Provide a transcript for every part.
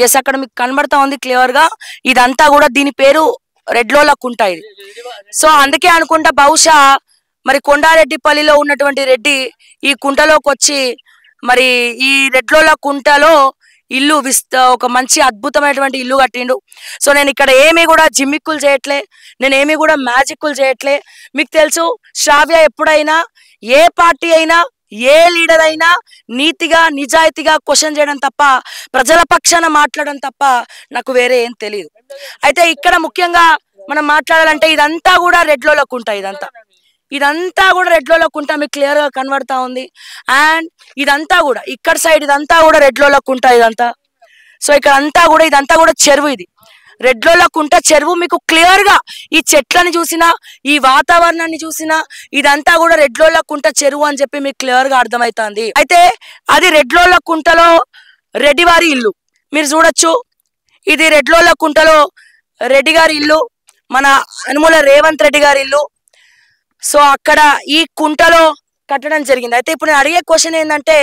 Yes అక్కడ మీకు కనబడతా ఉంది క్లియర్ గా. ఇదంతా కూడా దీని పేరు రెడ్లోల కుంట ఇది. సో అందుకే అనుకుంటా బహుశా మరి కొండారెడ్డిపల్లిలో ఉన్నటువంటి రెడ్డి ఈ కుంటలోకి వచ్చి మరి ఈ రెడ్లోల కుంటలో ఇల్లు ఒక మంచి అద్భుతమైనటువంటి ఇల్లు కట్టిండు. సో నేను ఇక్కడ ఏమీ కూడా జిమ్మిక్కులు చేయట్లే, నేను ఏమీ కూడా మ్యాజిక్కులు చేయట్లే. మీకు తెలుసు శ్రావ్య ఎప్పుడైనా ఏ పార్టీ అయినా ఏ లీడర్ అయినా నీతిగా నిజాయితీగా క్వశ్చన్ చేయడం తప్ప, ప్రజల పక్షాన మాట్లాడడం తప్ప నాకు వేరే ఏం తెలియదు. అయితే ఇక్కడ ముఖ్యంగా మనం మాట్లాడాలంటే ఇదంతా కూడా రెడ్లోల కుంట, ఇదంతా కూడా రెడ్లోల కుంట మీకు క్లియర్ గా కనబడతా ఉంది. అండ్ ఇదంతా కూడా ఇక్కడ సైడ్ ఇదంతా కూడా రెడ్లోల కుంట ఇదంతా. సో ఇక్కడ ఇదంతా కూడా చెరువు. ఇది రెడ్లోల కుంట చెరువు. మీకు క్లియర్ గా ఈ చెట్లని చూసినా ఈ వాతావరణాన్ని చూసినా ఇదంతా కూడా రెడ్లోల కుంట చెరువు అని చెప్పి మీకు క్లియర్ గా అర్థమవుతుంది. అయితే అది రెడ్లోల కుంటలో రెడ్డి వారి ఇల్లు మీరు చూడొచ్చు. ఇది రెడ్లోల కుంటలో రెడ్డి గారి ఇల్లు, మన అనుముల రేవంత్ రెడ్డి గారి ఇల్లు. సో అక్కడ ఈ కుంటలో కట్టడం జరిగింది. అయితే ఇప్పుడు నేను అడిగే క్వశ్చన్ ఏంటంటే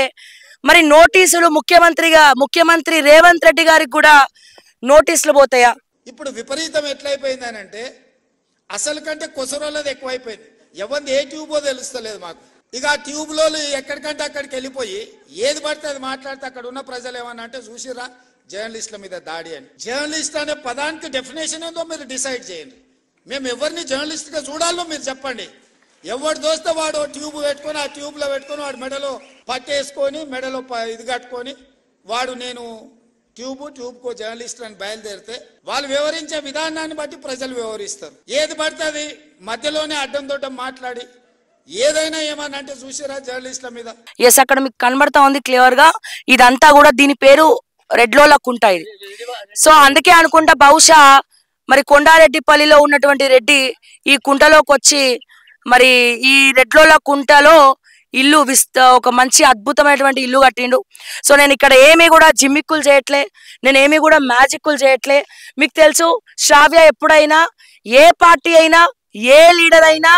మరి నోటీసులు ముఖ్యమంత్రి రేవంత్ రెడ్డి గారికి కూడా నోటీసులు పోతాయా? ఇప్పుడు విపరీతం ఎట్లయిపోయిందనంటే అసలు కంటే కొసరోళ్ళది ఎక్కువైపోయింది. ఎవరిది ఏ ట్యూబో తెలుస్తలేదు మాకు. ఇక ఆ ట్యూబ్లో ఎక్కడికంటే అక్కడికి వెళ్ళిపోయి ఏది పడితే అది మాట్లాడితే అక్కడ ఉన్న ప్రజలు ఏమన్నా అంటే చూసిరా జర్నలిస్టుల మీద దాడి అని. జర్నలిస్ట్ అనే పదానికి డెఫినేషన్ ఏందో మీరు డిసైడ్ చేయండి. మేము ఎవరిని జర్నలిస్ట్గా చూడాలో మీరు చెప్పండి. ఎవరు దోస్తే వాడు ట్యూబ్ పెట్టుకొని ఆ ట్యూబ్లో పెట్టుకొని వాడు మెడలో పట్టేసుకొని మెడలో ఇది కట్టుకొని వాడు నేను ట్యూబ్కో జర్నలిస్ట్ అని బయలుదేరితే వాళ్ళు వివరించే విధానాన్ని బట్టి ప్రజలు వివరిస్తారు. ఏది పడితే అది మధ్యలోనే అడ్డం దొడ్డం మాట్లాడి ఏదైనా ఏమన్నా అంటే చూసిరా జర్నలిస్టుల మీద. ఎస్ అక్కడ మీకు కనబడతా ఉంది క్లియర్ గా. ఇదంతా కూడా దీని పేరు రెడ్లోల కుంట ఇది. సో అందుకే అనుకుంటా బహుశా మరి కొండారెడ్డిపల్లిలో ఉన్నటువంటి రెడ్డి ఈ కుంటలోకి వచ్చి మరి ఈ రెడ్లోల కుంటలో ఇల్లు ఒక మంచి అద్భుతమైనటువంటి ఇల్లు కట్టిండు. సో నేను ఇక్కడ ఏమీ కూడా జిమ్మిక్కులు చేయట్లే, నేను ఏమీ కూడా మ్యాజిక్కులు చేయట్లే. మీకు తెలుసు శ్రావ్య ఎప్పుడైనా ఏ పార్టీ అయినా ఏ లీడర్ అయినా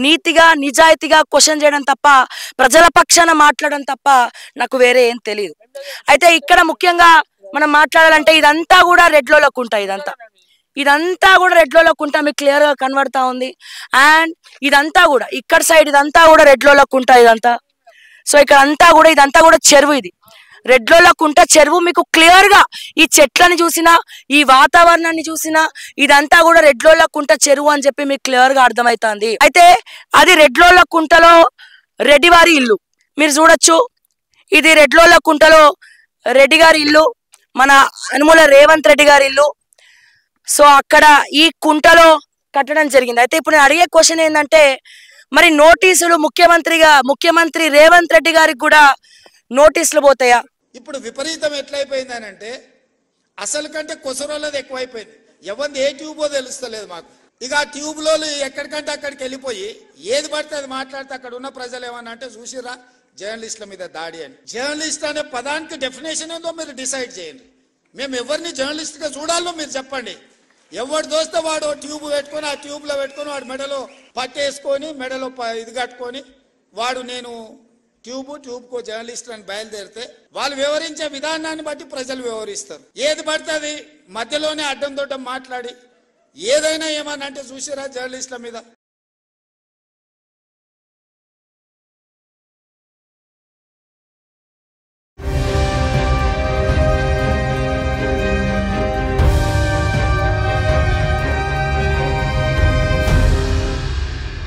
నీతిగా నిజాయితీగా క్వశ్చన్ చేయడం తప్ప, ప్రజల పక్షాన మాట్లాడడం తప్ప నాకు వేరే ఏం తెలియదు. అయితే ఇక్కడ ముఖ్యంగా మనం మాట్లాడాలంటే ఇదంతా కూడా రెడ్లోల కుంట ఇదంతా కూడా రెడ్లోల కుంట మీకు క్లియర్ గా కనబడతా ఉంది. అండ్ ఇదంతా కూడా ఇక్కడ సైడ్ ఇదంతా కూడా రెడ్లోల కుంట ఇదంతా. సో ఇక్కడ ఇదంతా కూడా చెరువు. ఇది రెడ్లోల కుంట చెరువు. మీకు క్లియర్ గా ఈ చెట్లని చూసినా ఈ వాతావరణాన్ని చూసినా ఇదంతా కూడా రెడ్లోల కుంట చెరువు అని చెప్పి మీకు క్లియర్ గా అర్థమవుతుంది. అయితే అది రెడ్లోల కుంటలో రెడ్డి వారి ఇల్లు మీరు చూడొచ్చు. ఇది రెడ్లోల కుంటలో రెడ్డి గారి ఇల్లు, మన అనుముల రేవంత్ రెడ్డి గారి ఇల్లు. సో అక్కడ ఈ కుంటలో కట్టడం జరిగింది. అయితే ఇప్పుడు నేను అడిగే క్వశ్చన్ ఏంటంటే మరి నోటీసులు ముఖ్యమంత్రి రేవంత్ రెడ్డి గారికి కూడా నోటీసులు పోతాయా? ఇప్పుడు విపరీతం ఎట్లయిపోయిందనంటే అసలు కంటే కొసరోళ్ళది ఎక్కువైపోయింది. ఎవరిది ఏ ట్యూబో తెలుస్తలేదు మాకు. ఇక ఆ ట్యూబ్లో ఎక్కడికంటే అక్కడికి వెళ్ళిపోయి ఏది పడితే అది మాట్లాడితే అక్కడ ఉన్న ప్రజలు ఏమన్నా అంటే చూసిరా జర్నలిస్టుల మీద దాడి అని. జర్నలిస్ట్ అనే పదానికి డెఫినేషన్ ఏందో మీరు డిసైడ్ చేయండి. మేము ఎవరిని జర్నలిస్ట్గా చూడాలో మీరు చెప్పండి. ఎవరు దోస్తే వాడు ట్యూబ్ పెట్టుకొని ఆ ట్యూబ్లో పెట్టుకొని వాడు మెడలో పట్టేసుకొని మెడలో ఇది కట్టుకొని వాడు నేను ట్యూబ్కో జర్నలిస్ట్ అని బయలుదేరితే వాళ్ళు వివరించే విధానాన్ని బట్టి ప్రజలు వివరిస్తారు. ఏది పడితే అది మధ్యలోనే అడ్డం దొడ్డం మాట్లాడి ఏదైనా ఏమన్నా అంటే చూసిరా జర్నలిస్టుల మీద.